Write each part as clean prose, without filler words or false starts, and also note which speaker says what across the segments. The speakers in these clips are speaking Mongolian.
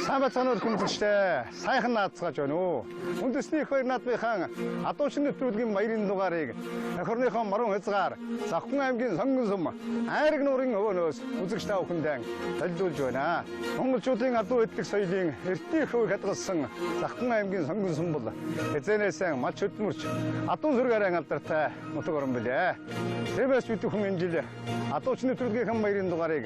Speaker 1: Сайн бацаанууд хүндэлжтэй сайхан наацгааж байна уу. Үндэсний их баяр наадмынхан адуучин нэвтрүүлгийн баярын дугаарыг охирныхон морон хязгаар Завхан аймгийн сонгон сум айраг нуурын өвөнөөс үзэгч та бүхэндээ танилцуулж байна. Монголчуудын адуу эдлэг соёлын эртний хөвөг хадгалсан Завхан аймгийн сонгон сум бол эзэнээсээ малч хөдөлмөрч адуун сүргээрэн алдартай нутаг орон билээ. Тэрбээс бид хүн энэ жил адуучин нэвтрүүлгийнхэн баярын дугаарыг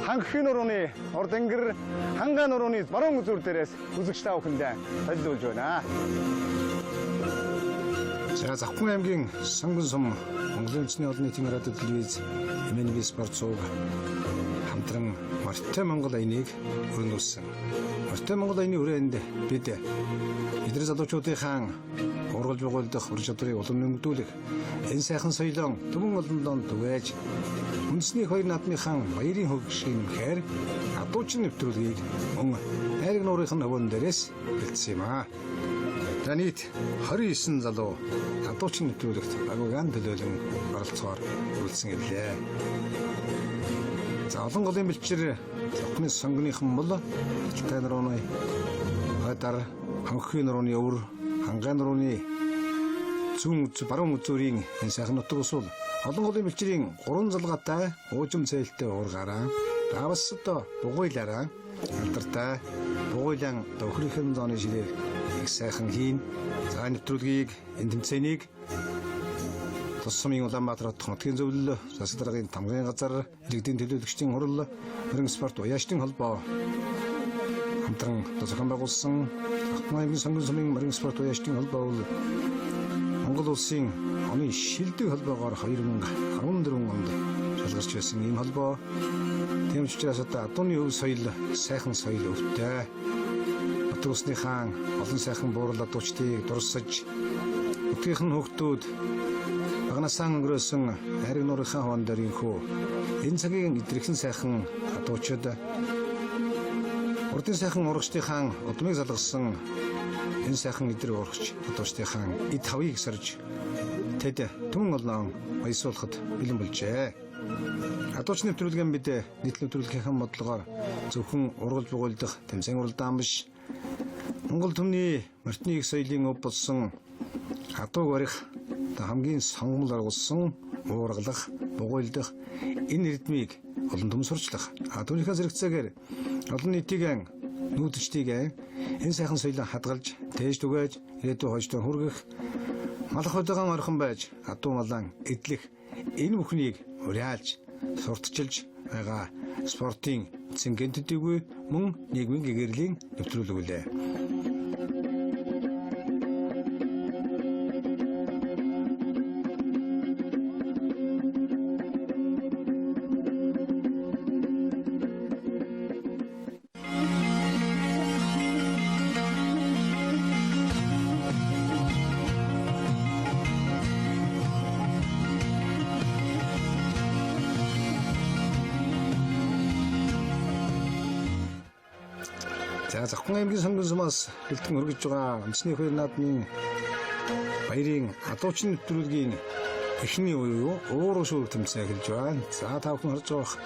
Speaker 1: ханхын нурууны урд ангир хангаан нурууны баруун үзүүр дээрээс үзэгч та бүхэндээ танилцуулж байна. За Завхан аймгийн сонгон сум Монголын үндэсний олон нийтийн радио телевиз MNB спорт сууг хамтран Морьтой Монгол аяныг өрнүүлсэн. Морьтой Монгол аяны хүрээнд бид эдгээр залуучуудынхаа ургалж байгуулдах ур чадварыг улам нэмэгдүүлэх энэ сайхан соёлоо түмэн олон донд түгээж үндэсний хоёр наадмынхан баярын хөгжлийн хээр адуучин нэвтрүүлгийг мөн айраг нуурын хөвөн дээрээс бэлдсэн юм аа. За нийт 29 залуу адуучин нэвтрүүлэгт агуулган төлөөлөн оролцохоор үлдсэн гэлээ. За олон голын бэлчээр Завхны сонгоныхан бол Талтай нурууны гадар ханхын нурууны өвөр хангаан нурууны зүүн баруун үзүүрийн энэ сайхан нутаг усвол олон голын бэлчээрийн 3 залгаатай уужим цээлтэй уургаараа давсад бугуйлаараа алдартай бугуйлан өхрийнхэн зооны ширээ их сайхан хийн за нэвтрүүлгийг энэ тэмцээнийг Тус сумын Улаанбаатар хотын нутгийн зөвлөл засаг даргын тамгын газар иргэдийн төлөөлөгчдийн хурал мөрөн спорт уяачдын холбоо хамтран зохион байгуулсан Завхан аймгийн сонгон сумын мөрөн спорт уяачдын холбоо бол Монгол улсын оны шилдэг холбоогоор 2014 онд шалгарч байсан ийм холбоо. Тийм учраас одоо адууны өв соёл сайхан соёл өвтэй. Нутаг усны хаан олон сайхан буурал адуучдыг дурсаж нутгийнх нь хүүхдүүд багнасаа өнгөрөөсөн айраг нуурынхаа хоон дээрийнхүү энэ цагийн идэрхэн сайхан адуучид урдын сайхан урагчдынхаа удмыг залгасан энэ сайхан идрэг урагч адуучдынхаа эд хавыг сорж тэд түмэн олон баясуулахад бэлэн болжээ. Адууч нэвтрүүлгийн бид нийт нэвтрүүлгийнхэн бодлогоор зөвхөн ургалж байгуулдах тэмцээн уралдаан биш Монгол түмний морьтны их соёлын өв болсон адууг барих хамгийн сонгомл аргуулсан уургалах, бугуйлдах энэ эрдмийг олон түмэн сурчлах. Түүнийхээ зэрэгцээгээр олон нийтийн нүүдэлчдийг энэ сайхан соёлоо хадгалж, тээж түгээж, ирээдүйн хойжтой хүргэх малах удаан орхон байж адуу малан эдлэх энэ бүхнийг уриалж, сурталчилж байгаа спортын цэнгийн төдийгүй мөн нийгмийн гэгэрлийн нэвтрүүлэг үлээ. За Завхан аймгийн сонгон сумаас бэлтгэн өргөж байгаа үндэсний хоёр наадмын баярын адуучин нэвтрүүлгийн эхний үеийн ууруу шүүх тэмцээн эхэлж байна. За та бүхэн харж байгаа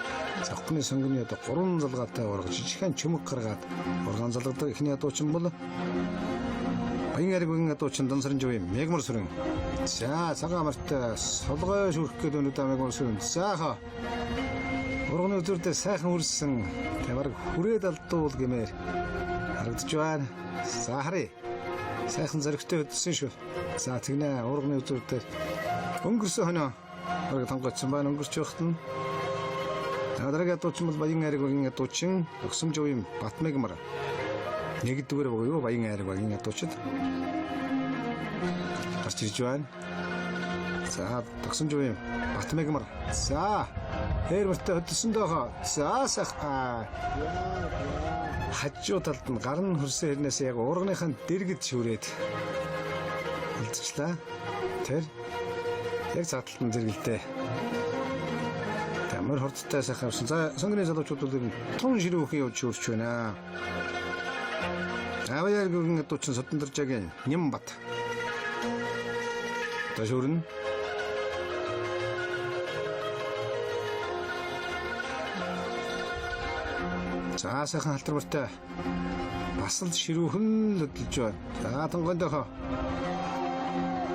Speaker 1: Завхны сонгоны одоо 3 залгаатай ургаж жижигхэн чүмэг гаргаад ургаан залгадаг эхний адуучин бол Баян айргийн адуучин Дансарын жавын Мегмар сүрэн. За цагаан март солгой шүрх гэдэг өнөдөө Мегмар сүрэн. За урганы өдрөдөө сайхан үрсэн тамар хүрээд алдуул гэмээр харагдаж байна. За харъя. Сайхан зөрөгтэй өдсөн шүү. За тэгнэ урганы өдрөдөө өнгөрсөн хоноо ураг тонгоцсон байна. Өнгөрч явахт нь дараагийн адуучин бол Баян айргийн адуучин Өгсөмжөвийн Батмегмар. Нэгдүгээр буюу Баян айргийн адуучид гарч ирж байна. За Өгсөмжөвийн Батмегмар. За хээр мөртөө хөдөлсөн доохоо. За сайхан хажуу талд нь гарн хөрсөн хэрнээс яг урганыхаа дэргэд шүрээд үлдчихлээ. Тэр яг цааталт нь зэрэгэлдээ. Тамир хордтой сайхан авсан. За сонгоны залуучууд бол тун ширүүхэн явж шүрч байна. Баян адуучин Содондаржагийн Нямбат. Ташурн. За сайхан халтар бартай Асал ширүүхэн хөдөлж байна. За тонгондохоо.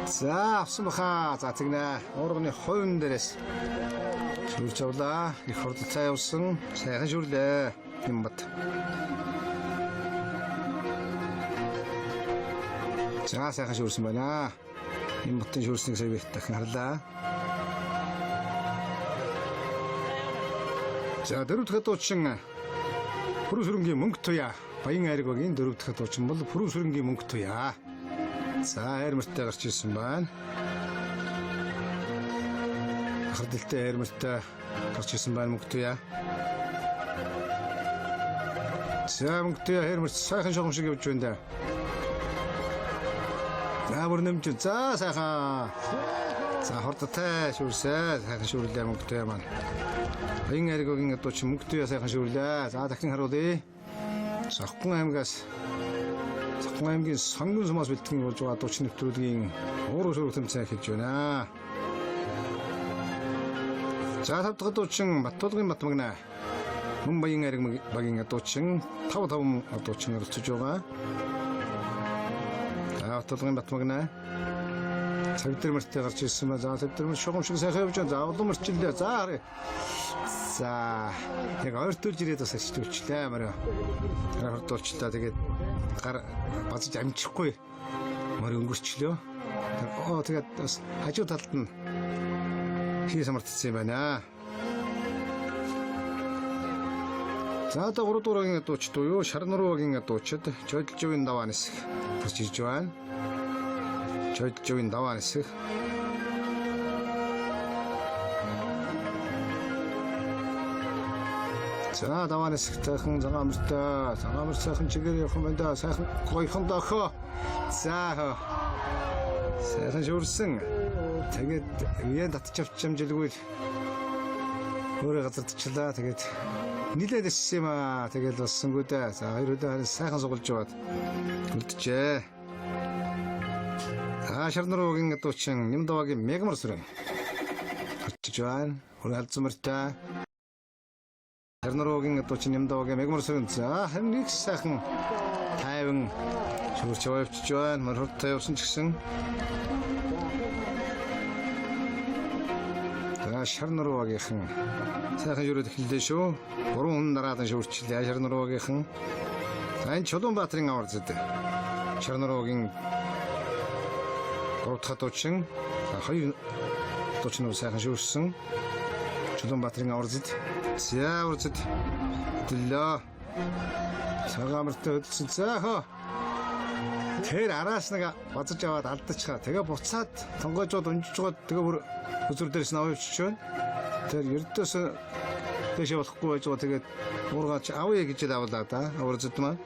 Speaker 1: За авсан баха. За тэгнэ. Уурганы хойн дээрээс шүрж авлаа. Их хурдтай явсан. Сайхан шүрлээ. Юмбат. За сайхан шүрсэн байна. Юмбатын шүрснийг сая би дахин харлаа. За дөрөв дахь дуучин Пүрэв сүрэнгийн мөнгө туяа. Баян айргагийн дөрөв дахь дуучин бол Пүрэв сүрэнгийн мөнгө туяа. За хайрмартай гарч ирсэн байна. Хардэлтэй хайрмартай гарч ирсэн байна мөнгө туяа. За мөнгө туяа хайрмарт сайхан шугам шиг явж байна да. За бүр нэмж. За сайхан. За хурдтай шүрсээ. Сайхан шүрлээ мөнгө туяа маань. Баян айргагийн дуучин мөнгө туяа сайхан шүрлээ. За дахин харуулъя. Савхан аймгийн сонгон сумаас бэлтгэн болж байгаа дуучин нэвтрүүлгийн ууруу шүргэтэн цай хэлж байна. За тав дахь дуучин Баттуулгын Батмагна. Мөн баян айргагийн дуучин 5 дуучин оролцож байгаа. Баттуулгын Батмагна. Цавдар мөртөө гарч ирсэн ба. За цавдар мөр шугам шиг сайхан явж байна. За улам мөрчлээ. За харъя. За яг ойртуулж ирээд бас арчиж өчлээ мөрөө. Хараа хурдуулчлаа. Тэгээд гар базж амжихгүй мөр өнгөрчлөө. Тэгээд бас хажуу талд нь хий самартсан юм байна. За одоо 3 дуурайгийн дууч буюу Шарнуруугийн дуучид Чойдлжовын даваа нисэх гарч ирж байна. Чойдлжовын даваа нисэх. За даваа нисэх сайхан цагаамартай. Цагаамар сайхан чигээр явах юм байна. Сайхан гойхон дохоо. За сайхан шүрсэн. Тэгээд үеэ татчих авчимжилгүй өөрөө газар тчлаа. Тэгээд нилээд ирсэн юм аа. Тэгээд болсонгүй дээ. За хоёр удаа сайхан сугалж яваад үлджээ. Шарнуруугийн дуучин Нямдавагийн Мегмар сүрэн гарч байна. Өөрөө халдсамартай. Шарнуруугийн дуучин Нямдавагийн Мегмар сүрэн. За харин их сайхан тайван шүрч явж байна. Мөр хурдтай явсан ч гэсэн. За Шарнуруугийнхан сайхан шүрээд эхэллээ шүү. 3 хүн дараадан шүрчлээ Шарнуруугийнхан. За энэ Чулуунбаатарын авар зэд. Шарнуруугийн 3 дахь дуучин. За 2 дуучин сайхан шүрсэн. Чулуунбаатарын авар зэд. За авар зэд. Дэлөө. Цагаамартай хөдөлсөн. За тэр араас нэг базаж аваад алдчихаа. Тэгээ буцаад тонгойжууд унжиж гоод тэгээ бүр үзүр дээрс нь авчихж байна. Тэр ердөөс дэше болохгүй байж байгаа. Тэгээд уургаач авъя гэж давлаа да. Авар зэд маань.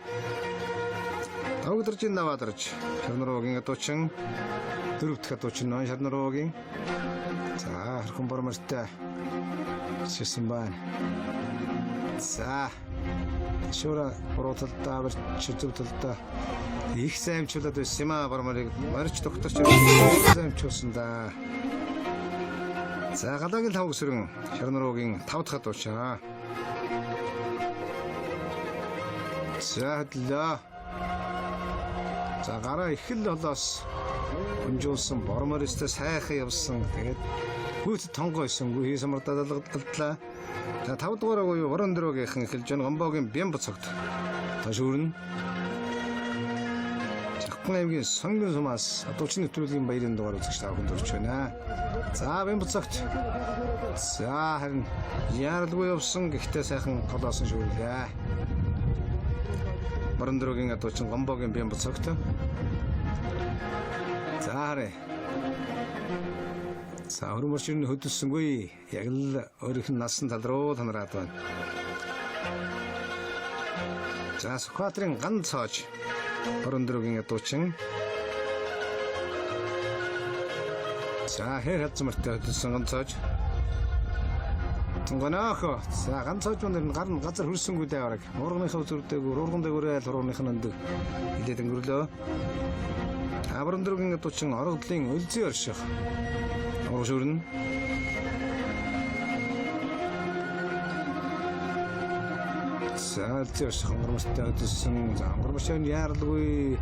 Speaker 1: Тавгдаржин даваадарч. Шарнуруугийн дуучин 4 дахь дуучин нөө Шарнуруугийн. За хэрхэн бормортой шисэн байна. За шура боротолтой барьчилтолтой их саймчлаад байсан юм аа борморыг марч докторч саймчулсан да. За галагийн тавг сүрэн Шарнуруугийн 5 дахь дуучаа. За хөдлөө. За гараа их л болоос өнжүүлсэн бормористэ сайхан явсан. Тэгээд гүйт тонгойсонгүй хийсмар дадлаа. За 5 дугаараа буюу Ворондрогийнхан эхэлж байгаа Гомбогийн Бям буцагт. Ташүүрн. Савхан аймгийн сонгон сумаас дуучин нэвтрүүлгийн баярын дугаар үзэгч та бүхэнд хүрч байна. За Бям буцагт. За харин яаралгүй явсан гэхдээ сайхан голоосон шүүрлээ. Ворондрогын дуучин Гомбогийн Бям буцагт. За харъя. За хөрмөрчрийн хөдөлсөнгүй яг л өөрийнх нь насан тал руу танараад байна. За Сүхбаатарын ган цоож Ворондрогын дуучин. За хэр хадсмартай хөдөлсөн ган цоож. Гонохо. За ган цоож өнөр гар нь газар хөрсөнгүү дээ бараг. Уурганыхаа зүрдээгүй уурган дээгүүрээ хурууных нь өндөг. Хилээд өнгөрлөө. Ворондрогын дуучин оргодлын өлзий орших. Уршүрн. зөөлж хонгормостой өдсөн хонгормошны яарлгүй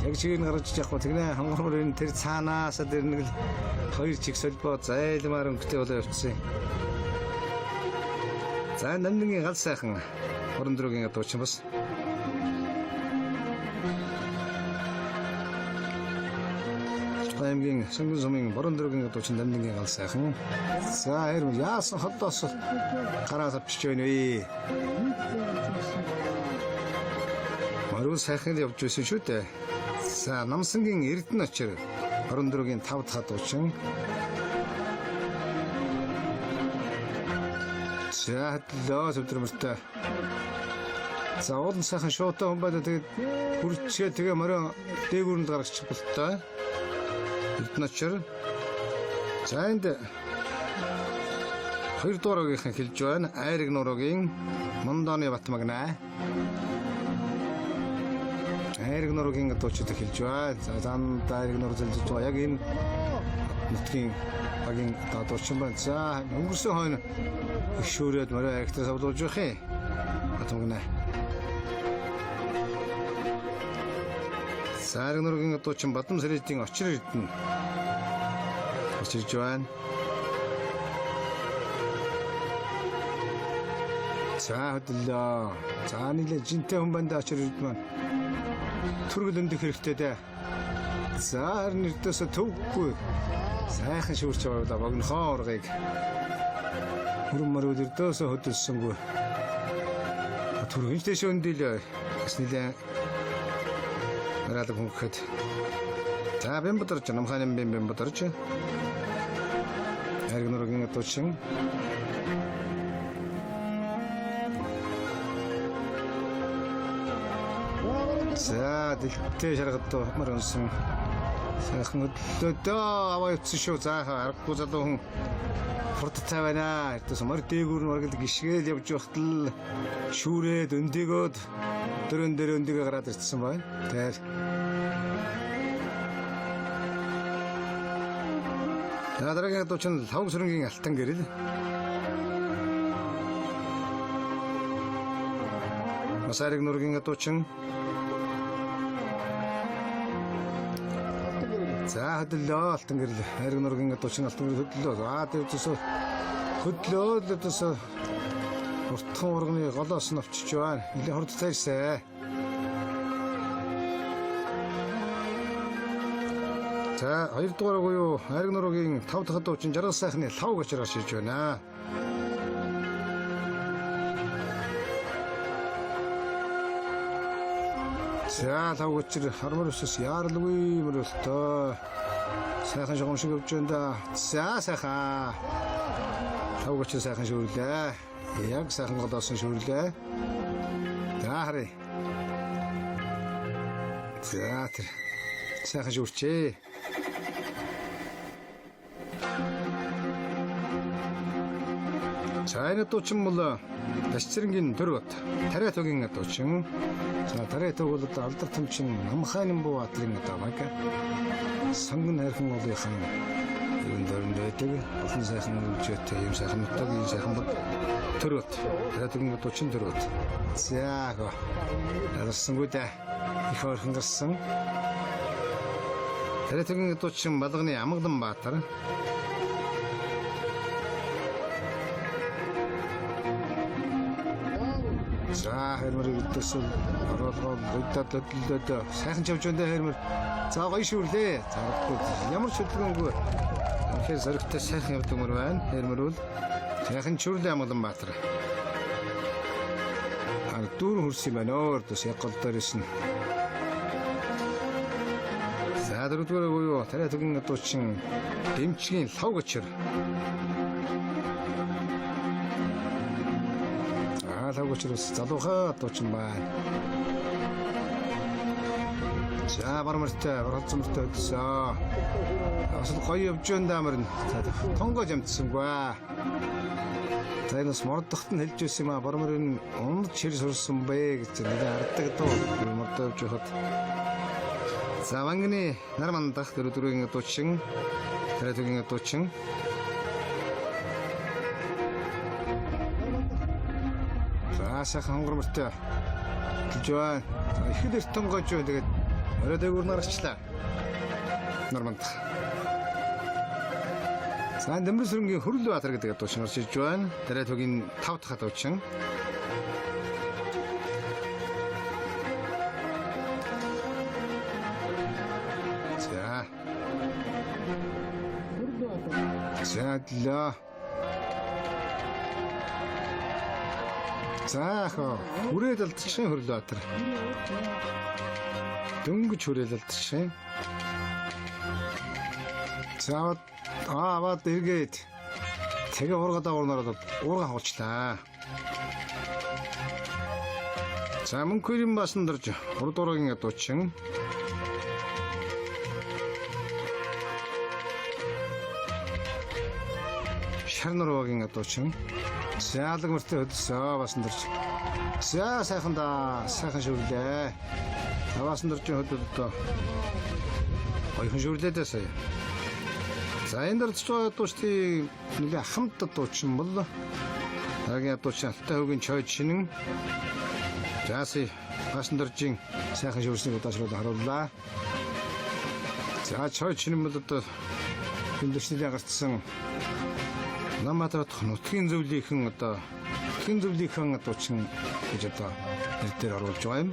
Speaker 1: яг чигээр гарч яахгүй тэгнэ хонгормор энэ тэр цаанаас тэр нэг л хоёр чиг солбоо зайлмаар өнгөтэй болоо явцсан. За намдгийн гал сайхан орон дөрөгийн дуучин бас аймгийн Сонгон сумын борон дөрөгийн дуучин намдгийн гал сайхан. За хэрв яасан хотоос гараас авчиж байна вэ? Маруу сайхан явж байсан шүү дээ. За намсангийн Эрдэнэ очир борон дөрөгийн 5 дахь дуучин. За лоо зөвдрөмөртэй. За уул сайхан шуутай хүн байна тэгээд хүрчээ тэгээ морин дээгүүрэнд гаргачих болтой. Эрдэнэ очир. За энд 2 дуурайгийнхан хэлж байна. Айраг нуруугийн Мондооны Батмагнаа. Айраг нуруугийн дуучид хэлж байна. За зам айраг нуруу зэлж байгаа. Яг энэ нутгийн багийн дуучин байна. За өнгөрсөн хойно их шүүрээд морой айрагтаас авлуулж явах юм. Батмагнаа. За айраг нуруугийн дуучин Бадам Сэрэдийн очир Эрдэнэ. Очирж байна. За хөдлөө. За нийлээ жинтэй хүн бандаа очир Эрдэнэ. Түргэл өндөх хэрэгтэй дээ. За харин эрдээсээ төвгүй. Сайхан шүүрч байгаа богнохоо ургыг. Хүрэн мөрөд эрдээсээ хөдөлсөнгүй. Түргэнч дэш өндөлөө. Бас нийлээ нараад хөнгөхөд. За бэмбодарч намхааны бэмбодарч. Айраг нуруугийн дуучин. За дэлтэй шаргад мөр өнсөн сайхан хөдлөөдөө аваа явцсан шүү. За аргагүй залуу хүн фортцаа байна. Эртээс мөр дээгүүр мөргөл гიშгээл явж байхтал шүүрээд өндөгөөд дөрөн дээр өндөгөө гараад ирсэн байна. Тэр дараагийн дуучин лавг сүрэнгийн алтан гэрэл. Масариг нургийн дуучин. За хөдлөө алтан гэрэл. Айраг нургийн дуучин алтан гэрэл хөдлөө. За тэр төсөө хөдлөө л төсөө уртхан урганы голоос нь авчиж байна. Нилээ хурд цайрсаа. За 2 дугаар буюу айраг нуруугийн 5 дахь дуучин жаргал сайхны лав гочроо ширж байна. За лав гочр хармар өсөс яарлгүй мөрөлтөө. Сайхан шугам шиг явж байна да. За сайхан. Лав гочр сайхан шүүрлээ. Яг сайхан голоосон шүүрлээ. За харъя. За тэр сайхан шүүрчээ. За энэ дуучин бол Дашцэрэнгийн дөрөв тариа төгийн дуучин. За тариа төг бол алдар төмчин намхааны буу атлын даваг. Сонгон хайрхан уулынхан юм дөрөнд байдаг. Олон сайхан үлжээтэй юм сайхан нутгийн сайхан дөрөв тариа төгийн дуучин дөрөв. За гоо. Алсангууд их ойрхон гарсан. тариа төгийн дуучин Балганы Амгалан Баатар. За хэрмэр өдөөс оролгоо будаад хөдлөлөө сайхан чавж өндөө хэрмэр. За гоё шүүрлээ. Зарахгүй ямар ч хөдөлгөөнгүй. Тэгэхээр зоригтой сайхан явдаг мөр байна. Хэрмэр бол сайхан чүрлээ Амгалан Баатар. Дүүр хөрсөн байна. Өөртөөс яг гол дээрээс нь. За дөрөвдүгээр буюу тариа төгийн дуучин Дэмчгийн лав гочир. Лав гочроос залуухаа дуучин байна. За бармартай баралцмартай өдсөө. Асал гоё явж байна да мөрн. Тонгож амтсангүй. За энэ смордохт нь хэлж байсан юм а бармарын унд чир сурсан бэ гэж нэг хардаг дуу мөрдөвж хот. За манганы нар мандах дөрөвдүгийн дуучин тариа төгийн дуучин. сайхан хонгормортой хэлж байна. За ихэд эртэн гойж байна. Тэгээд орой дээгүүр нарчлаа. Норманд. За Нэмэр сүрэнгийн Хөрөл Баатар гэдэг дуучин орж иж байна. Дараа төгийн 5 дахь дуучин. За заахаа хүрээд алдчихсан Хөрөл Баатар. Дөнгөж хүрээд алдчихсан. За аваад эргээд тэгээ ургадаа урнараад уурга хавчлаа. За мөнхөрийн басан дорж урд ургийн дуучин. Шарнургийн дуучин. Сяалаг мөртөө хөдөлсөө басан дорж. За сайхан шүрлээ. Басан дорж хөдөлдөө. Ойхон шүрлээдээ сая. За энэ дэрч байгаа дуучдын нэлээ хамт дуучин бол хагийн дуучин Алтай хөгийн чойд шинэн. Жааси басан доржийн сайхан шүрснийг удаашрууд харууллаа. За чойд шинэн бол одоо хэмдэрчнээ гарцсан Наматрат нутгийн зөвлөлийн дуучин гэж одоо нэр дээр оруулж байгаа юм.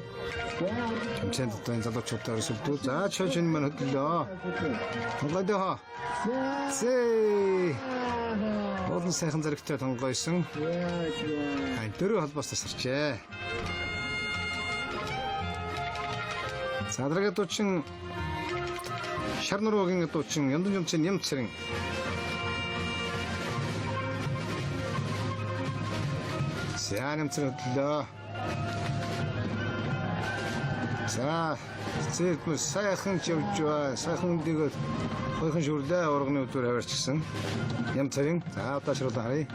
Speaker 1: Тэмцээнд одоо энэ залуучуудаар өсөлдөө. За чойд шинэн маань хөдлөө. Тонгойдоо. Зээ. Олон сайхан зэрэгтэй тонгойсон. Дөрөв холбоос тасарчээ. За дараагийн дуучин Шарнургийн дуучин Яндан Жумцын Нямцэрэн. За Нямцэрэн хөдлөө. За зэвмэ сайхан явж байгаа. Сайхан дээгэл хойхон шүрлээ урганы өдөр хаваарчсан. Нямцэрэн. За удаашруулаа харъя.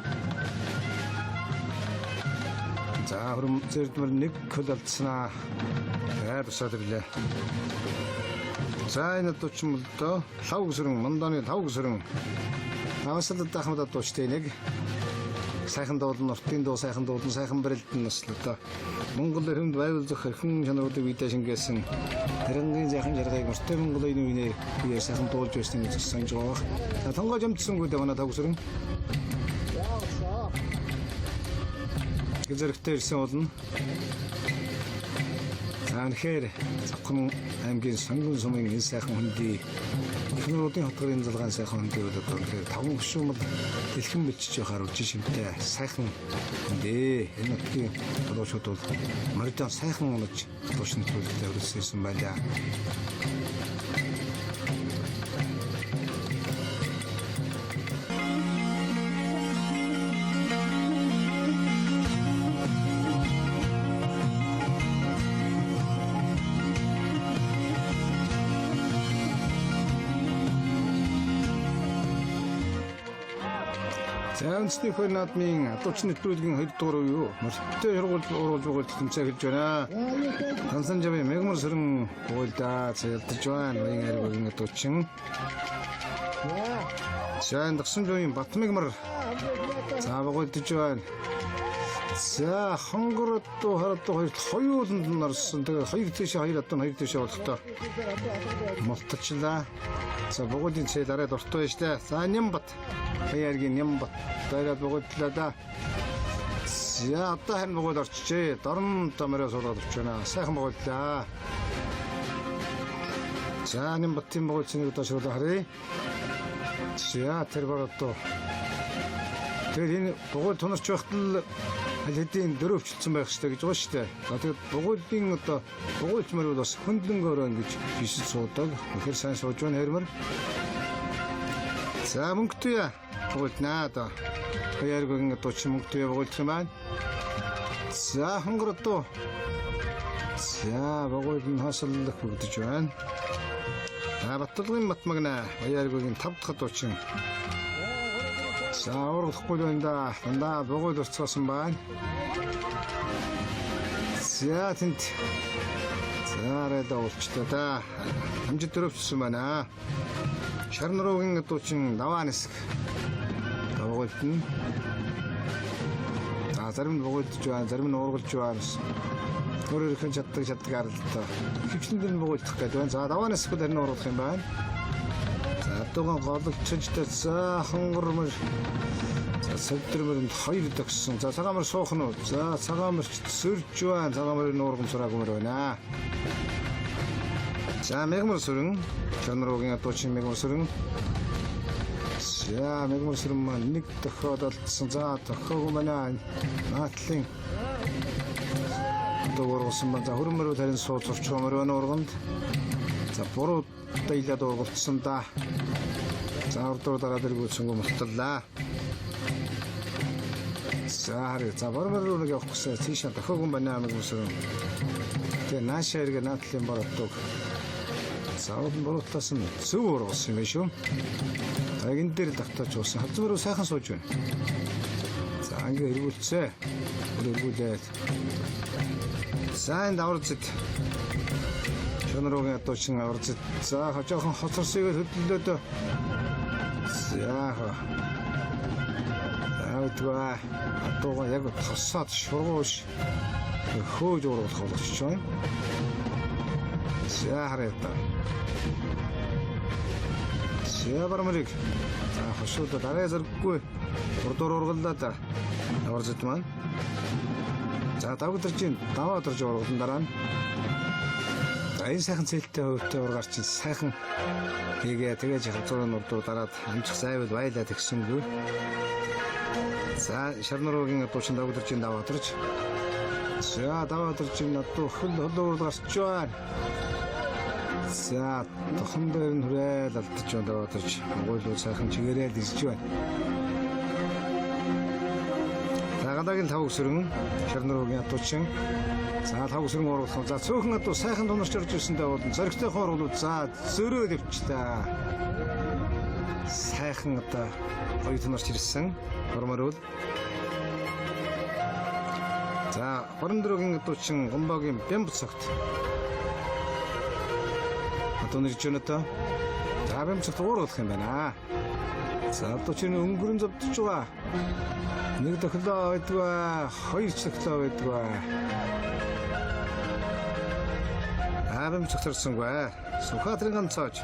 Speaker 1: За хөрөм зэрдмэр нэг хөл алдснаа. Тусаад ирлээ. За энэ дуучин бол доо лав гүсрэн манданы лав гүсрэн авсалд дахмад дуучтай нэг сайхан дуулан нортын дуу сайхан дуулан сайхан барилдан нас л одоо Монгол өрөнд байвал зөх хэрхэн чанаруудыг бидээ шингээсэн тэрэнгийн сайхан жаргыг мөртэй Монголын үеэр бие сайхан дуулж байсан гэж санаж байгаа. За тонгож өмдсөнгүүд манай лав гүсрэн зэрэгтэй ирсэн болно. Анхээр Завхан аймгийн Сонгон сумын энэ сайхан хөндий Эхнэрүүдийн хотгорын залгаан сайхан хөндий бол одоо тэгэхээр 5 гишүүн бол дэлхэн бэлчиж явахаар үжи шимтэй сайхан хөндий энэ нутгийн дуучид бол мордон сайхан унаж дуушин төлөвлөлтөд өрсөйсөн байлаа. Үндэсний хойд наадмын дуучин нэвтрүүлгийн 2 дугаар юу? Мөртөө оруулж байгаа тэмцээн хэлж байна. Тансан жавын мегмөр сэрэн уйлдаа цэлдэж байна. Баян аргын дуучин. Сайн дагсан жавын Батмегмөр цаавгуулдж байна. За хонгород хараад хоёуланд нарсан. Тэгээ хоёр тийшээ хоёр тийшээ болохдоо мулталчлаа. За богодын цэл арай дуртай байж таа. За Нямбат. Баяргийн Нямбат. Дайраад богодлоо да. За одоо харин богод орчжээ. Дорн томороо суулгаад орч байна. Сайхан богодлаа. За Нямбатын богодсыг удаашруулаа харъя. За тэр бороо. Тэгээд энэ богод тунарч байхад л аль хэдийн дөрөвчлцэн байх хэрэгтэй гэж байгаа шүү дээ. За тэгээд богоодын одоо богоолч мөр бол бас хөндлөнгөөрөө ингэж бишил суудаг. Тэгэхээр сайн сууж байна хэрмэр. За мөнгөтэй богоолнаа да. Баяргийн дуучин мөнгөтэй богоолч юм байна. За хонгород дуу. За богоол нь хасаллах бүгдэж байна. Батталгын Матмагна баяргийн 5 дахь дуучин. За урахгүй байна да. Дандаа богоол урцгаасан байна. За тэнд. За арай дуулчлаа да. Хамжид дөрөвчсөн байна. Шарнургийн дуучин Даваа нисэх. Богоолт нь. За зарим нь бугуйлдж байна, зарим нь уургалж байна. Өөрөөр хэлбэл чаддаг аралтай. Хөвчлөнд нь бугуйлдах гэдэг байна. За даваанаас ихэл харин уургалах юм байна. За дугаан голөгчөжтэй за хонгормор сэлдэрмэрэнд хоёр төгссөн. За цагаамар суух нь. За цагаамарч сөрж байна. Цагаамарын уургамсраагмаар байна. За мегмар сүрэн Шарнаруугийн адуучин мегмар сүрэн. За мегмар сүрэн маань нэг тохиод алдсан. За тохиог манай наатлын дуурсан ба за хөрмөр тарин сууц орчмоор байна урганд. За буруу дайлаад ургалцсан да. За ордоор дараад иргүүлсэнгүү мултлаа. За бормор нэг явах гэсэн тийшээ тохиог байна мегмар сүрэн. Тэгээ наашаа иргэ наатлын боротдог. Сауд буруутаас нь зөв ургасан юм шүү. За энэ дээр л давтаач уусан. Хавцмөр сайхан сууж байна. За ингээ эргүүлцээ. Эргүүлээд. За энэ даварцэд. Шанаруугийн адуучин аварцэд. За жоохон хоцорсыг хөдлөлөөд. За авдгаа. Адуугаа яг тосоод шурууш. Хөөж ургах болгоч юм. За хараа. Сябармарыг за хошууд дараа зэрэггүй урдуур ургаллаа аварцд маань за давгдэрчин даваа дорж ургалсан дараа нь энэ сайхан цэлтэй хөвтэй ургаар чинь сайхан хийгээ тэгэж хавцуурын урдуур дараад амжих сайвал байлаа тэгсэнгүй за Шарнаруугийн адуучин давгдэрчин даваа дорж за даваа доржин адуу хөл ургарч байна. За тохон дээр нь хүрээл алдаж байна дооч. Монгол сайхан чигээрээ дисж байна. За гадаагийн тавг сүрэн Шарнаруугийн адуучин. За тавг сүрэн ургалах. За цөөхөн адуу сайхан тунарч орж ирсэндээ бол зоригтой хоорглууд за зөрөөд өвчлээ. Сайхан одоо гоё тунарч ирсэн. Хорморол. За Хорндрогийн адуучин Гомбогийн Бямб цагт Тонор чөнөтө тавимч туурах юм байна. За одоочин өнгөрөн зовдож байгаа. Нэг тохилоо байдгаа, хоёр тохилоо байдгаа. Тавимч төрсөнгүй. Сухатрын ганцооч.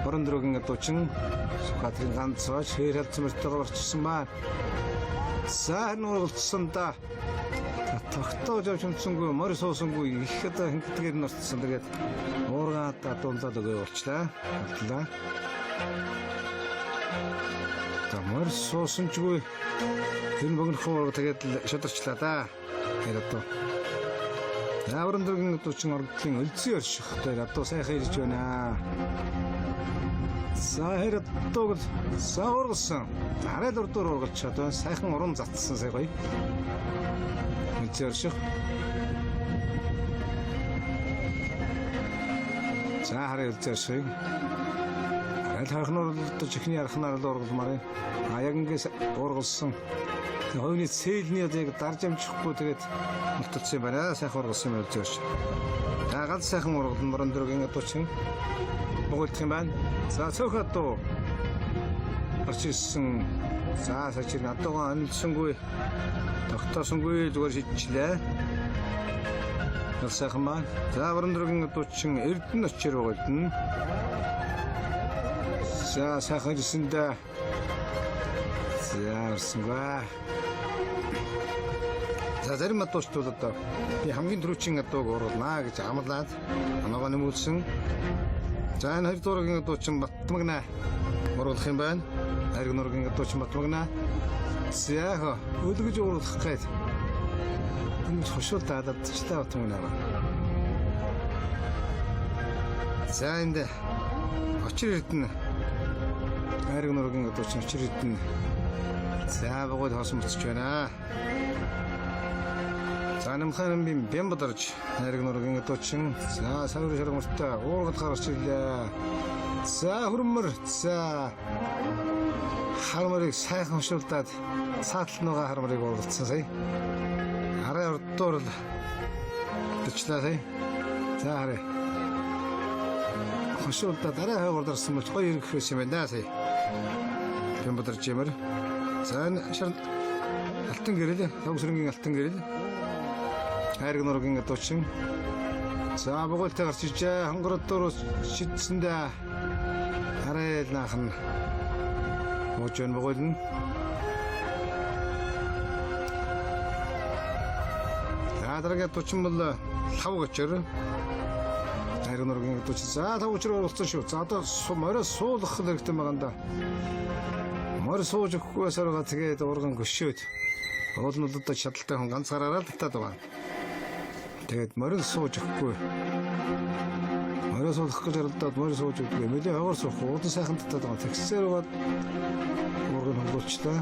Speaker 1: Хорндрогийн адуучин Сухатрын ганцооч хэр халцмартайгаар орчсон ба. За нуулцсан да. Тогтоож авч юмсангүй, морь суусангүй их одоо хингээр нь орцсон. Тэгээд уургаадаа дундаад өгөө болчлаа. Болтлаа. За морь суусанчгүй. Тэр богино хуур тэгээд шадарчлаа да. Тэр одоо Яврандгийн дуучин ордлын өлзий орших дээр одоо сайхан ирж байна. За хэрэг дууг саургасан. Хараад урдуур ургалж чадваа сайхан уран затсан сая гоё. Өлзий орших. За хараа өлзий орших. Аль харахнаар л чихний архнаар л ургалмаар. Яг ингээс ургалсан. Хойны цээлний яг дарж амжихгүй тэгээд мөлтөлсөн юм байна. Сайхан ургалсан юм өлзий орших. За ганц сайхан ургалсан Борандрогийн дуучин богдох юм байна. За цөөхөд дуу орч ирсэн. За сачир надуугаа анилсангүй тогтоосонгүй зүгээр шийдчихлээ. Сайхан маань. За Борандрогийн дуучин Эрдэнэ очир байгаа. За сайхан ирсэндээ. За орсонгаа. За зарим адуучдууд одоо би хамгийн түрүүчийн адууг оруулнаа гэж амлаад оноогоо нэмүүлсэн. За энэ хоёр дуурагийн адуучин Батмагна оруулах юм байна. Хайрг нургийн адуучин Батмагна. За өлгөж оруулах гээд энэ хошуул даадад ч та Батмагна. За энэ очир Эрдэнэ хайрг нургийн адуучин очир Эрдэнэ. За богод хоосон буцаж байна. За намхан бим бямбодарж хайрг нургийн адуучин. За саврын шаргамттай уургад гарч ирлээ. За хөрмөр. За хармарыг сайхан хошуулдаад цаатлнуугаа хармарыг уургалцсан сая. Хараа урдуур л дэвчлээ сая. За хараа. Хошуулдаад арай хавардарсан бол гоё ирэх хэвс юм байна сая. Бямбодарж юмэр. За алтан гэрэл, Лавсрынгийн алтан гэрэл. Хайрг нургийн дуучин. За бугуйлтай гарч ижээ хонгородоор шидсэндээ арай л наахан мууж өн бугуйлна. За дараагийн дуучин бол лав гочор. Хайрг нургийн дуучин. За лав гочор оролцсон шүү. За одоо морио суулгах хэрэгтэй байгаа юм да. Морио сууж өгөхгүйс ороо тэгээд урган гөшөөд. Уул нь одоо шадалтай хүн ганцаараа л татаад байгаа. Тэгээд морио сууж өгөхгүй. Морио суулгах гэж оролдоод морио сууж өгдөггүй. Нөлөө хавар суух. Удан сайхан татаад байгаа. Тэгсээр бод урган хөнгөлчлээ.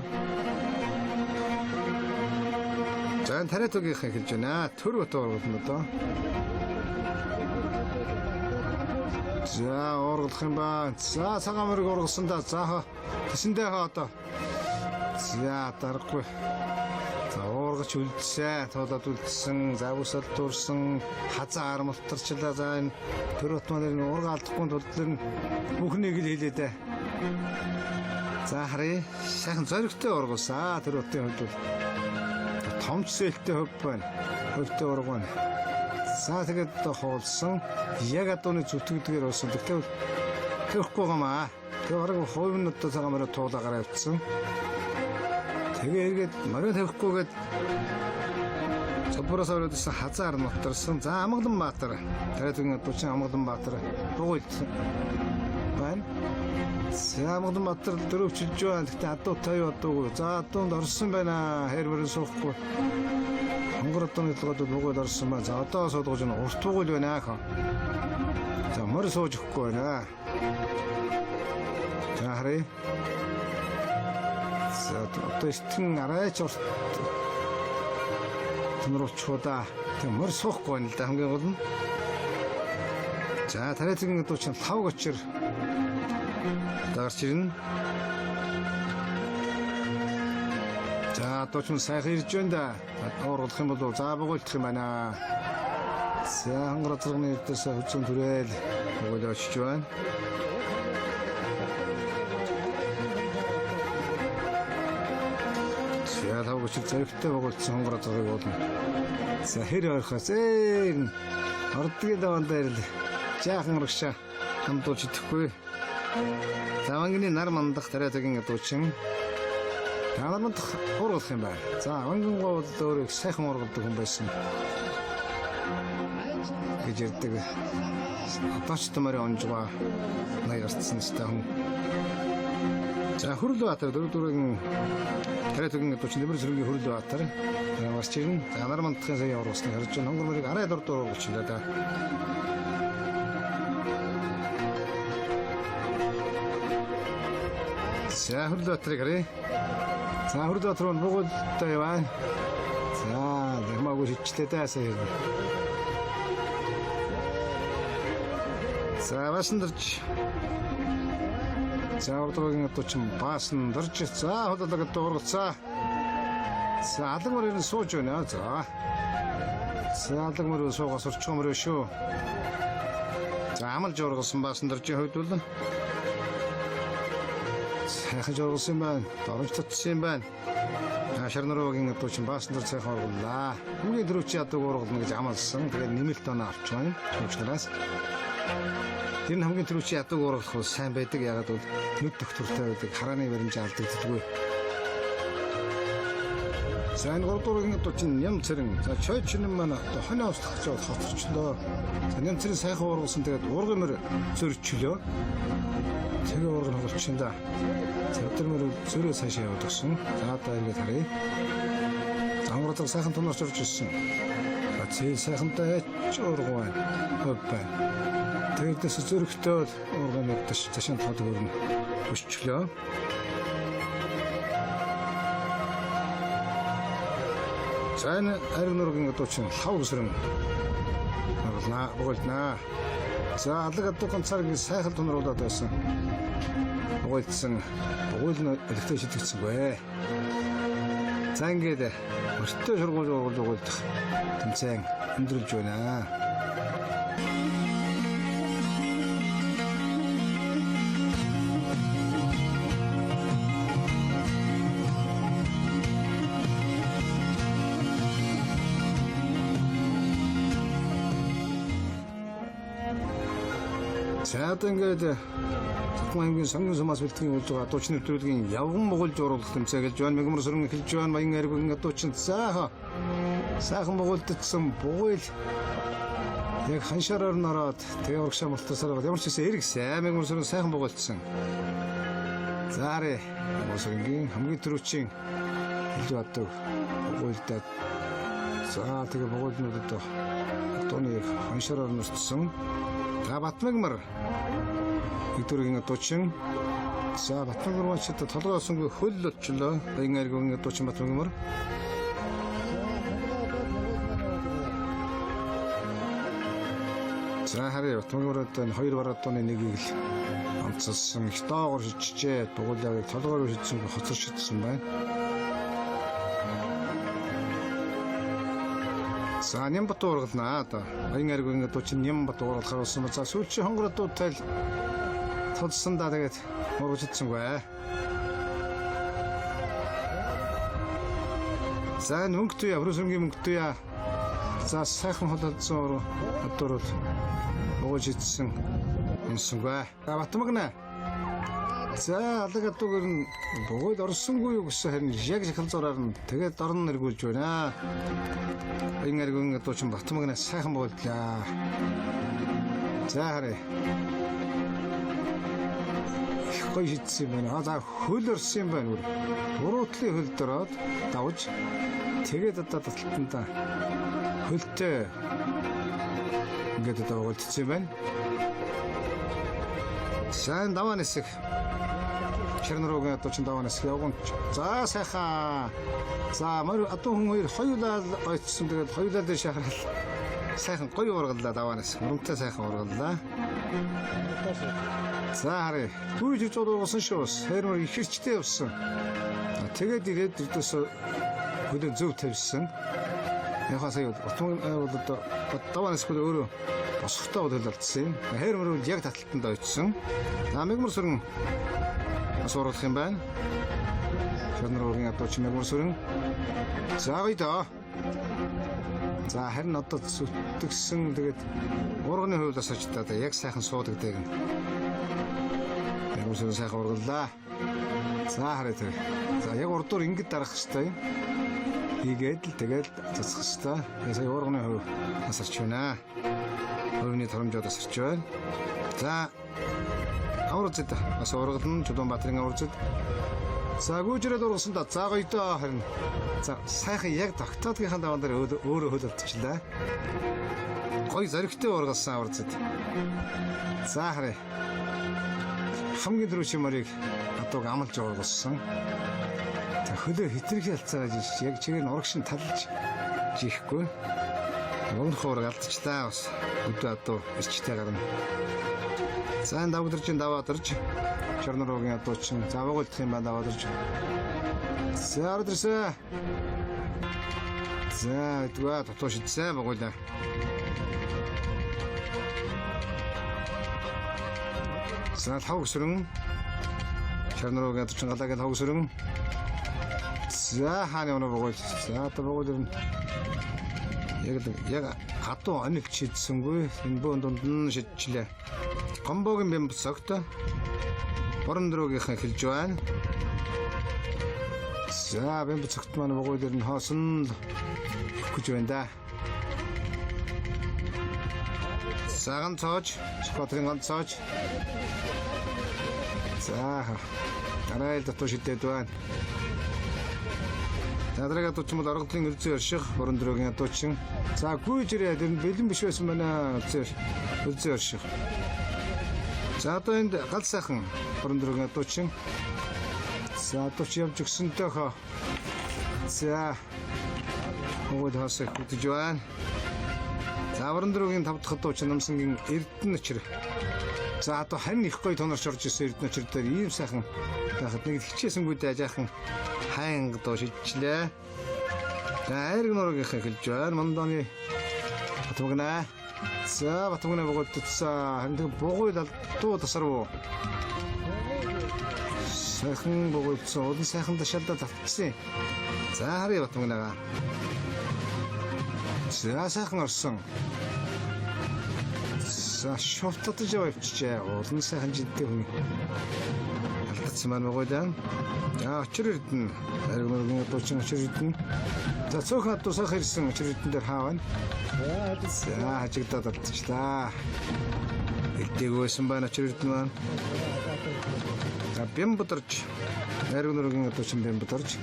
Speaker 1: За тариат үгийг хэлж байна. Төр бот ургуулна одоо. За ургуулах юм ба. За цагаан мориг ургасан да. За тэсэндээ одоо. За дарахгүй. За уургач үлдсэн, тоолоод үлдсэн, загварсал дуурсан, хазаа армалтарчлаа. За энэ төр бот маань уурга алдахгүй тулд нь бүхнийг л хэлээ дээ. За харъя. Сайхан зоригтой ургуулсан. Төр ботын хувьд бол томч сэлтэй хөв байна. Хөвтэй урга байна. За тэгээд хуулсан. Яг адууны зүтгэдгээр болсон. Тэгвэл тэхгүй гамаа. Тэр хараг хувь нь одоо цагаан морой туулаагаар авчихсан. Тэгээ эргээд морой тавихгүйгээд цобороос оройдсон хазаар нутарсан. За Амгалан Баатар. Тариатгийн дуучин Амгалан Баатар бугуйлсан байна. За Амгалан Баатар дөрөвчилж байна. Гэхдээ адуу тав одоогүй. За адуунд орсон байна. Хэр мөрөн суухгүй. Хонгор одооны толгойд бугуйл орсон байна. За одоо суулгаж байна. Урт бугуйл байна аа. За морь сууж өгөхгүй байна. За харъя. За одоо стэн арайч урт тэмрүүлчудаа тийм морь суухгүй байна л да хамгийн гол нь. За тариатгийн дуучин лав гочор дарж ирнэ. За дуучин сайхан ирж байна да. Уургах юм бол за бугуйлдах юм байна. За хонгор цэргийн эрдээс хүчин түрээл бугуйл очиж байна. За лав гочор зэрэгтэй бугуйлдсан хонгор цэргийг болно. За хэр орхоос ордгийн даваандаа ирэл. Жаахан урагшаа хамдуулж идэхгүй. За вангины нар мандах тариатгийн дуучин. Нар мандах уургах юм байна. За вангин гол өөрөө сайхан уургадаг хүн байсан. гэж ярьдаг. Атаач тамарын онжгаа наярцсан сте хүн. За Хүрлбаатар дөрөвдүрийн тариатгийн дуучин Нэмэрсрэнгийн Хүрлбаатар гарч ирнэ. За нар мандахын сая уургасны харж байна. Хонгор морийг арай дурдуур уургалчихлаа да. За Хүрлбаатарыг харъя. За Хүрлбаатар нь бугуйлтай байна. За ямаагүй хичлээ даа сая. За Басандарч. За урдгийн дуучин Басандарч. За хоолойг дуургацаа. За Алагмөрөөр сууж байна. За. За Алагмөрөөр суугаас орчмоор шүү. За амал жургасан Басандарчийн хувьд бол сайхан жургасан байна. Доромж татсан байна. Шарнарогийн дуучин Басандар сайхан ургаллаа. Хамгийн дөрөвч ядаг ургална гэж амласан. Тэгээд нэмэлт оноо авч байна. Түүчнээс тэр нь хамгийн түрүүч ядаг ургалах бол сайн байдаг. Ягаад бол нүд доктортой байдаг. Харааны баримж алдагддаггүй. За энэ гурдуурын дуучин Нямцэрэн. За чойчин маань хонь авсдах гэж хоцорчлоо. За Нямцэрэн сайхан ургалсан. Тэгээд урган мөр зөрчлөө. Тэгээ урган хоцорчин да. Цавтармөр зөрөө цаашаа яваад гсэн. За одоо ингээд харъя. Замралт сайхан тунаас орж ирсэн. Зээл сайхантай урган байна. Хөв байна. Тэрдээс зөрөгтэй урган мэддэж цаашаа тод өрнө. Өсчлөө. За энэ ариг нургийн дуучин лав гүсрэн. Бугуйлнаа. За алаг адуу ганцаарыг сайхан тунруулаад байсан. Бугуйлдсан. Бугуйл нь электр шидэгцсэн бай. За ингээд өртөө шургуул бугуйлдах тэмцээн өндөрлж байна. За одоо ингээд Цахим аймгийн сонгон сумаас бэлтгэн болж байгаа дуучин нэвтрүүлгийн явган Монгол зуруулах тэмцээн эхэлж байна. Мегмар сүрэн эхэлж байна. Баян ариг дуучин сайхан Монголдсон бугуйл яг ханшаараар нараад тэгээ урагшаа мултасараад ямар ч гэсэн эрг сайн мегмар сүрэн сайхан бугуйлдсан. Заарэ Мосонгийн хамгийн түрүүчийн илүү адаг бугуйлдаад за тэгээ бугуйлнуудад дууны ханшаараар нүссэн. Батмагмар Игдүргийн дуучин за Батмагмар ч толгоосонгүй хөл болчлоо. Баян аргийн дуучин Батмагмар за хараа Батмагмарад хоёр бараадны нэгийг л онцолсон их доогор шижжээ дугуулыг толгоор шидсэн хоцор шидсэн байна. За Нямбат ургалнаа одоо Баян аргийн дуучин Нямбат ургалахаар болсон. За сүүлчийн хонгородуудтай тулсан да тэгээд мургаждсангүй. За мөнгөтэй Авросонгийн мөнгөтэй за сайхан холодсон одорол мургаждсан юмсангүй. Батмагна за алга дуугэр нь бөгөөд орсонгүй юу гэсэн харин яг шахалзуураар нь тэгээд дорн нэргүүлж байна. Баян аргийн дуучин Батмагна сайхан болдлаа. За хараа гой шидсэн байна. За хөл орсон юм байна. Уруутлын хөл дороод давж тэгээд одоо талтанда хөлтэй ингээд одоо болчихсон байна. Сайн даваа нисэх Чернороогийн дуучин даваа нисэх явган. За сайхан. За мөр одоо хүн хоёулаа ойцсон тэгээд хоёулаа дээр шахарал сайхан гоё ургаллаа даваа нисэх. Мөрөнтэй сайхан ургаллаа. За харъя. Түүж хийж удуулсан шүү. Хэрмэр ихэрчтэй явсан. Тэгээд ирээд өдөөс хөдөө зөв тавьсан. Яхаа сая одоо даваанаас хөл өөрөө босхтой хөдөлөлдсөн юм. Хэрмэр яг таталтанд очсон. Мегмар сүрэн бас ургалах юм байна. Чернороогийн дууч Мегмар сүрэн. За гоё. За харин одоо зүтгэсэн тэгээд урганы хувьдаас очтаа яг сайхан суудагдаг юм. Мегмар сайхан ургаллаа. За харъя тэр. За яг урдуур ингэж дарах хэрэгтэй юм. Хийгээд л тэгээд цацах хэрэгтэй. Сая урганы хувь асарч байна. Хувийн торомжоод асарч байна. За аврацд бас ургална Чулуунбаатарын аврацд. За гүйжрээд ургасан да. За гоё доо харин. За сайхан яг тогтоодгийнхаа даван дээр өөрөө хөл олдчихлаа. Гоё зоригтой ургалсан аврацд. За харъя. Хамгийн түрүүчийн морийг адууг амлж ургалсан. За хөлөө хитрхи алцаад яг чигээр нь урагшин талж жихгүй. Өмнөх ураг алдчихлаа бас. Өдөө адуу ирчтэй гарна. За энэ давгдэржин даваадэрж Чернороогийн дуучин за байгуулдах юм байна даваадэрж. За ордэрсэ. За дгаа тотоош идсэн байгуулаа. За хавг сүрэн Чернороогийн дуучин галагад хавг сүрэн. За хааны өнөө байгуул. За одоо байгуул яг хатуу анилж шидсэнгүй энэ бөөн дунд нь шидчихлээ. Гомбогийн бямб цогт Борон-дрогийнхан хэлж байна. За бямб цогт маань байгуул нь хоосон гэж байна да. Саган цоож, скотрын ганц цоож. За арай дотоо шидэд байна. Надрага дуучин бол аргалын үлзий орших Борон-дрогийн дуучин. За гүйжрээ тэр бэлэн биш байсан байна үлзий орших. За одоо энд гал сайхан Борон-дрогийн дуучин. За дууч явж өгсөнтэй хоо. За өвд хасах гэж байна. За Борон-дрогийн 5 дахь дуучин Намсангийн Эрдэнэ очир. За одоо харин их гоё тонорч орж ирсэн Эрдэнэ очир дээр ийм сайхан байхад нэг хичээсэнгүүд ажаахан хайн дуу шидчихлээ. За айраг нургийнхаа хэлж байна. Манданы Батмагна. За Батмагна богдсон. Харин бугуйл алдуу тасарв. Сайхан богдсон. Улан сайхан ташаалда татчихсан. За харъя Батмагнага. За сайхан орсон. За шовтдож явчихжээ. Улан сайхан жинтэй хүн. Алдсан маань байгаа даа. За очир ирдэн. Аригнургийн дуучин очир ирдэн. За цөөхөн тусах ирсэн очир ирдэн дээр хаа байна? За хажигдаад алдчихлаа. Илдээгөөсөн байна очир ирдэн маань. За бям бодорч. Аригнургийн дуучин бям бодорч.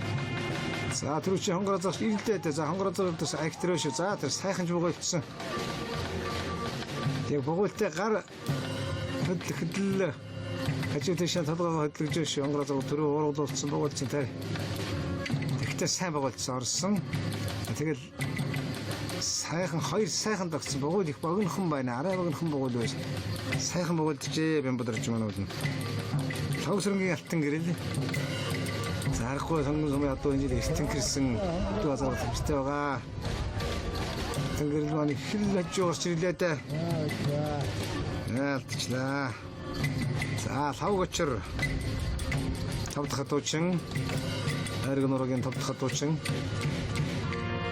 Speaker 1: За тэр чи хонгороо зах ирэлдээ. За хонгороо зах актроо шүү. За тэр сайхан ч богоолцсон. Яг богоолтой гар хөдөл хажуутай толгойгоо хөдлөж шүү. Хонгороо зах төрөө ургуулсан богоолцсон тэр. Тэгтээ сайн богоолцсон орсон. Тэгэл сайхан хоёр сайхан дагсан богоол их богинохон байна. Арай богинохон богоол байж. Сайхан богоолдчихээ бям бодорч манай бол. Тавсрынгийн алтан гэрэл. Зарахгүй сонгон сумын одоо энэ жил стенкэрсэн дуу азар төвчтэй байгаа. Тэнгэрл маань хил хажуу орч ирлээ дээ. Яалтчлаа. За лавгочор. Тавдах дуучин. Аригнургийн тавдах дуучин.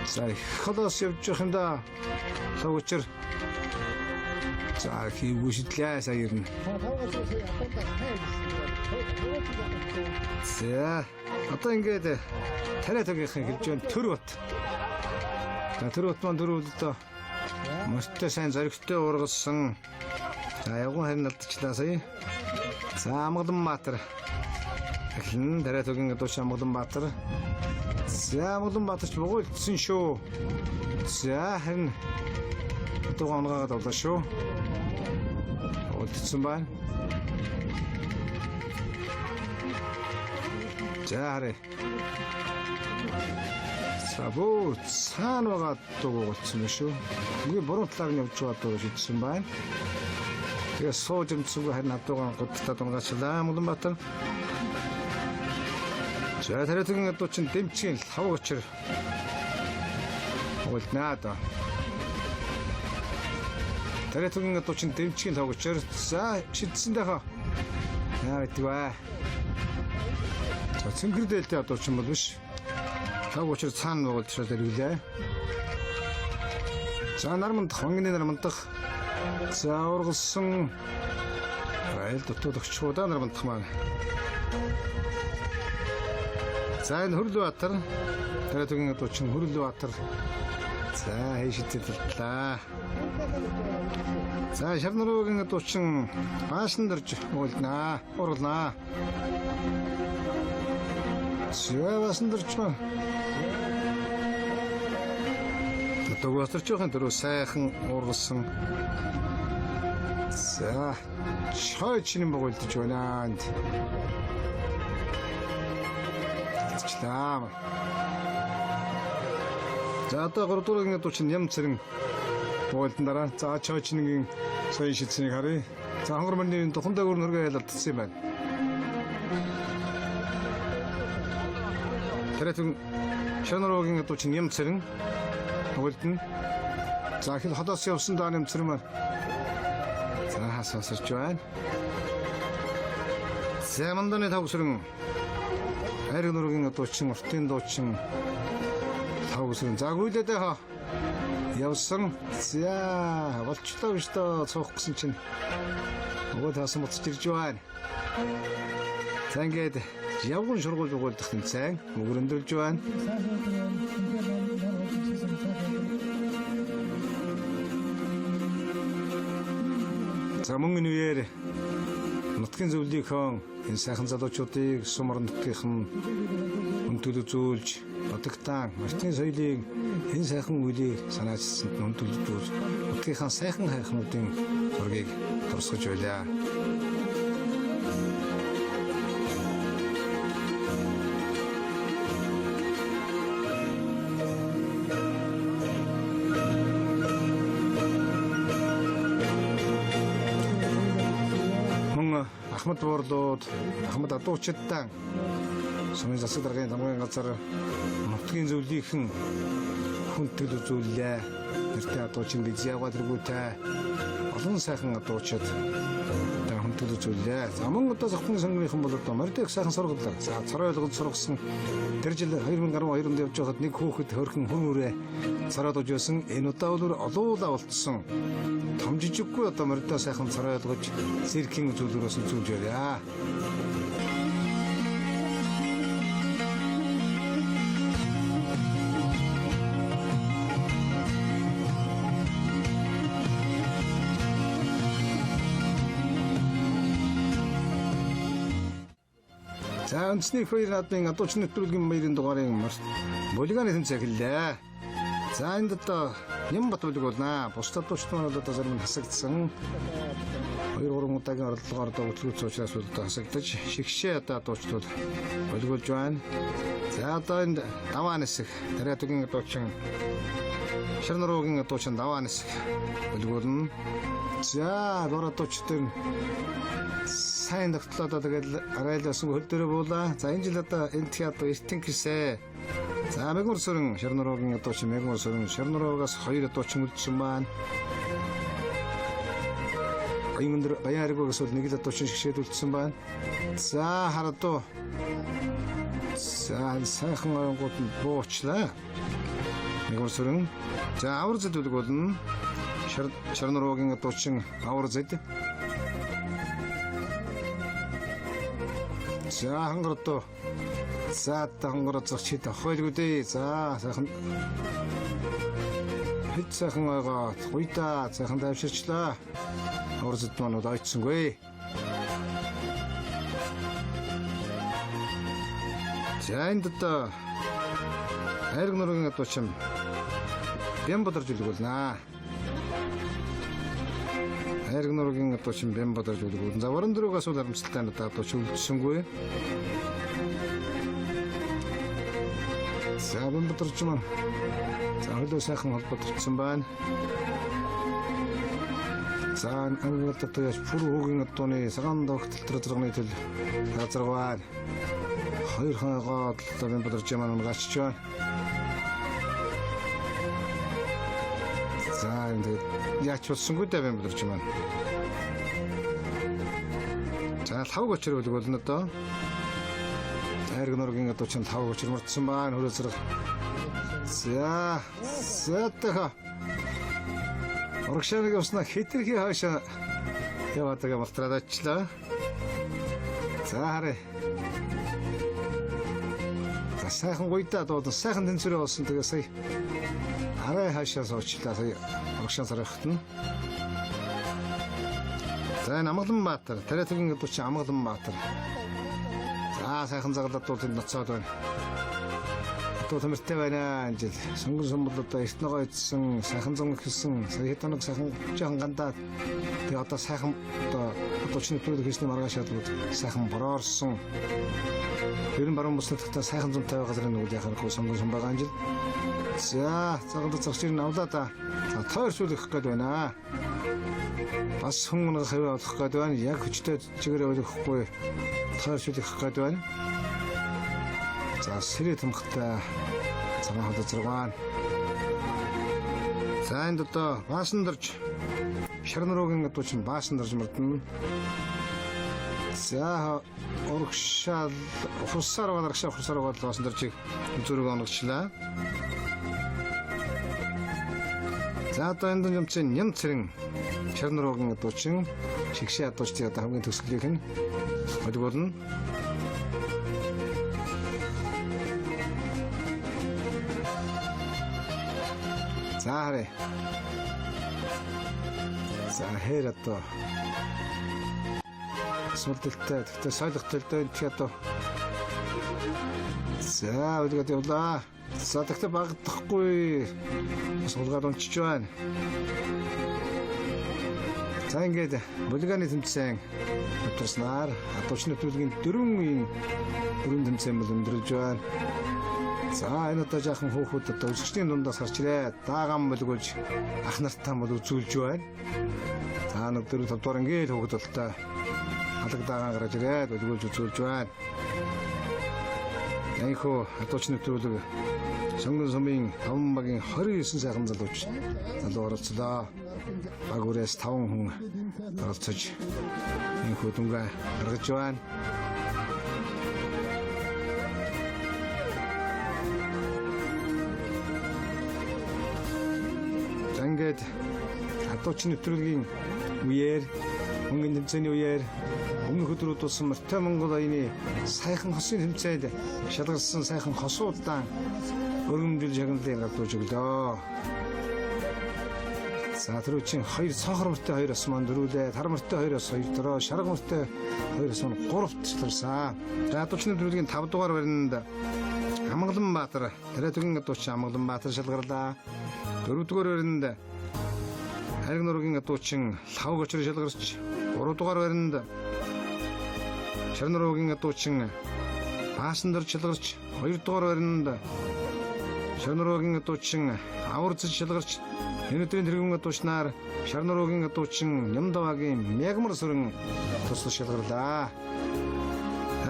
Speaker 1: За холоос явж байгаа юм да. Лавгочор. За хийгүү шидлээ сая ирнэ. За одоо ингээд тариатагийн хэлж байна төр бат. За төр бат маань дөрөвдөө мөртөө сайн зоригтой ургалсан. За явган харин алдчихлаа сая. За Амгаланбаатар. Эхлэн тариатагийн дууч Амгаланбаатар. За Амгаланбаатарч богоолдсон шүү. За харин дуугаа унгаагаад болоо шүү. Олдсон байна. За сабуу цаана байгаа дуу болцсон шүү. Үгүй буруу талаар нь явж байгаа дуу шийдсэн байна. Тэгээ сууж юмцгүй харин хадуугаан гудтаад унгаачлаа Амгаланбаатар. За тариатагийн дуучин дэмчгийн лавгочор. Олднаад. Тариатагийн дуучин дэмчгийн лавгочор. За шийдсэн дэхэ. Яа гэдвэ. Цэнгэр дээлтэй одоо ч юм бол биш. Таг учраас цаана байгуулчихад ирлээ. За нарманд хонгины нармандах. За ургалсан. Айл дутуулагчдаа нармандах маань. За энэ Хөрлөбаатар. Тариатагийн дуучин Хөрлөбаатар. За хийшидэрлээ. За Шарнаруугийн дуучин Баашндарж уулнаа. Ургалнаа. Сявасан дэрчмэ. Тогоосторчхон тэр сайхан ургалсан. За чой чиний богоолдож байна. Члаа. За одоо 3 дуурайгийн дуучин ям цэрэн богоолдсон дараа. За чой чиний соён шидсэнийг харъя. За хонгор мөрний тухандаг өөр нөргөө ялагдсан юм байна. Тариатагийн Шарнаруугийн дуучин ям цэрэн богоолдсон. За хэл хотоос явсан даа ям цэрэн маань. За хасасарч байна. За манданы тавсрын Аригнургийн дуучин уртын дуучин тавсрын за гүйлээдээ хаа явсан. За болчлоо биш тоо цуух гэсэн чинь нөгөө таасан буцаж ирж байна. За ингээд явган шургуул богоолдох тэмцээн мөрөндөрлж байна. За мөнгөний үеэр нутгийн зөвлөлийн энэ сайхан залуучуудыг сумар нутгийнхан өнтөл үзүүлж бодогтаан мартын соёлыг энэ сайхан үеийг санаачилсан өнтөл үзүүл нутгийнхаа сайхан хайхнуудын зургийг турсгаж байлаа. Ахмад буурлууд, Ахмад адуучидтан сумын засаг даргын тамгын газар нутгийн зөвлөлийн хүндэтгэл үзүүллээ. Нэртэй адуучин Бизяга тэргүүтэй олон сайхан адуучид хүндэтгэл үзүүллээ. За мөн одоо зөвхөн сонгоныхон бол одоо мордыг сайхан сургалаа. За цорой ойлгож сургасан тэр жил 2012 онд явж байхад нэг хүүхэд хөрхөн хүн үрээ цараад ужсэн. Энэ удаа бол олуулаа болцсон том жижиггүй одоо мордоо сайхан царай ойлгож циркийн зүйлээрээс нь зүйлж яриа. За өнцний хоёр наадмын адууч нэвтрүүлгийн баярын дугаарыг булиганы тэмцээн эхэллээ. За энд одоо Нямбат бүлэг болно. Бусдад дуучдын бол одоо зарим нь хасагдсан. 2-3 удаагийн оролдлогоор одоо хөтлөгч учраас бол одоо хасагдаж шигшээ одоо дуучдууд бүлгүүлж байна. За одоо энд даваа нисэх Тариатугийн дуучин Шарнаруугийн дуучин даваа нисэх бүлгүүлнэ. За дураа дуучдын сайн тогтлоо одоо тэгэл арайлсан хөл дөрөө буулаа. За энэ жил одоо энэ театр эртэн гисэ. За Мегмар Сүрэн Шарнаруугийн дуучин Мегмар Сүрэн Шарнаруугаас 2 дуучин үлдсэн байна. Баяргоогоос бол 1 дуучин шигшээд үлдсэн байна. За харадуу. За сайхан оронгууд нь буучлаа. Мегмар Сүрэн. За авар зэд бүлэг болно. Шарнаруугийн дуучин авар зэд. За хангарадуу. За хангараа зогчид хойлгүй дээ. За сайхан хэд сайхан байгаа. Гуйда сайхан давширчлаа. Аварзад манууд ойцсонгүй. За энд одоо хайрг нургийн дуучин Бямбадарж үлэг болно. Хайрг нургийн дуучин Бямбадарж үлэг болно. За Варан дөрөвгөөс бол харамсалтай надад дуучин үлдсэнгүй. За Бямбадарж маань за хөлөө сайхан холбогдсон байна. За англиад яш пүр хүүгийн дууны саган догтлтор зэрэгний төл газарваа 2 хаагаа Бямбадарж маань гачж байна. За энэ яач болсонгүй дээ Бямбадарж маань. За лав гочрол болно доо. Хайрг нургийн дуучин 5 гочр мартсан байна хөрөө зэрэг. За сэтха Оргшаныг уснаа хитрхи хаашаа яваадаа малтраад очлаа. За харъя. За сайхан гуйдаа дууд сайхан тэнцвэрээ болсон тэгээ сая арай хаашаа суучлаа сая Оргшан сарахтна. За Амгалан Баатар Тариатугийн дуучин Амгалан Баатар. За сайхан загалаад дуулын ноцоод байна. Туу тамиртай байна жил сонгон сомбол одоо эрт ногоо идсэн сайхан зам хийсэн сая хэд хоног сайхан жоохон гандаад тэгээ одоо сайхан одоо дуучны төлөв хийсний маргааш шадлууд сайхан бороорсон ер нь баруун буслахтаа сайхан зумтай байгаа газрын нүгэл яхахгүй сонгон сом байгаа жил за цагаан цагчир нь авлаа да за тойршуулах гээд байна бас хүмүүнг хэвээ олох гээд байна яг хүчтэй чигээрээ олохгүй тойршуулах гээд байна. За сэрээ томхтой цагаан хол зэрэг. За энд одоо Баасандарж Шарнаруугийн дуучин Баасандарж мөрдөн. За урагшаал хусаар Баасандаржийг зүрэг оногчлаа. За одоо энд юмцын Ням цэрэн Шарнаруугийн дуучин шигшээ дуучдын одоо хамгийн төсөлийг нь олгуулна. За харъя. За хэр одоо сүлдэлтэй тэгтээ сойлогтой энэ одоо за үлгээд явлаа. За тэгтээ багдахгүй суулгаад унчиж байна. За ингээд булиганы тэмцээн өдрснаар адуучны төлгийн 4 үеийн тэмцээн бол өндөрлж байна. За энэ одоо жаахан хөөхөд одоо өсгчдийн дундаас гарч ирээ. Дааган болгож ах нартаа бол үзүүлж байна. За нэг 4-5 дугаар ингээд хөөхөд болтой алаг даагаан гарч ирээд болгож үзүүлж байна. Яйхоо адуучны төлөв сонгон сумын 5 багийн 29 сайхан залуу оролцлоо. Баг үрээс 5 хүн оролцож энэ хөдөнгөө гаргаж байна. ингээд Атуучин нэвтрүүлгийн үеэр мөнгөний тэмцээний үеэр өмнөх өдрүүд тулсан Морьтой Монгол аяны саяхан хосын тэмцээнд шалгарсан саяхан хосуудаан өргөмжил шагналыг гардууж өглөө. За түрүүчин 2 цонхор морьтой 2 ос маань дөрүүлээ. Тар морьтой 2 ос 2 дөрөө, шарга морьтой 2 ос маань 3-т шалгарсан. За атуучин нэвтрүүлгийн 5 дугаар баринд Амгалан Баатар, Тариатугийн атуучин Амгалан Баатар шалгарлаа. 4 дугаар баринд Хайраг нургийн атуучин Лав Гочор шалгарч, 3 дугаар баринд Шарнургийн атуучин Баасан дор шалгарч, 2 дугаар баринд Шарнургийн атуучин Аварцж шалгарч, өнөөдрийн тэргүүн атуучнаар Шарнургийн атуучин Нямдавагийн Мягмар сүрэн туслах шалгарлаа.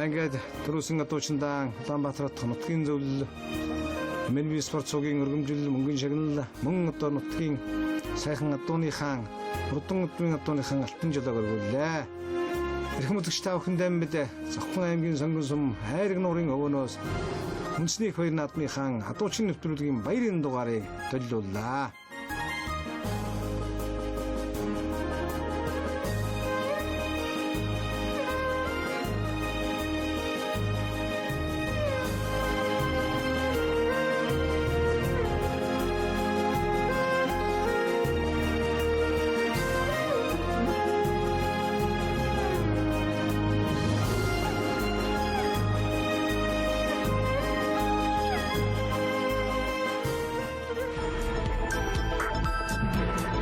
Speaker 1: Ингээд түрүүсэн атуучиндаа Улаанбаатарт нутгийн зөвлөл, Мэнби спорт цугийн өргөмжил, мөнгөний шагнал, мөн одоо нутгийн сайхан атууны хаан, урдан өдрийн атууны хаан алтан жолоог өргүүллээ. Эрхэм үзэгч та бүхэндээ бид Зөвхөн аймгийн сонгон сум Хайраг нуурын өвөнөөс Үндэсний их баяр наадмын хаан атуучин нэвтрүүлгийн баярын дугаарыг төлөвлөлээ.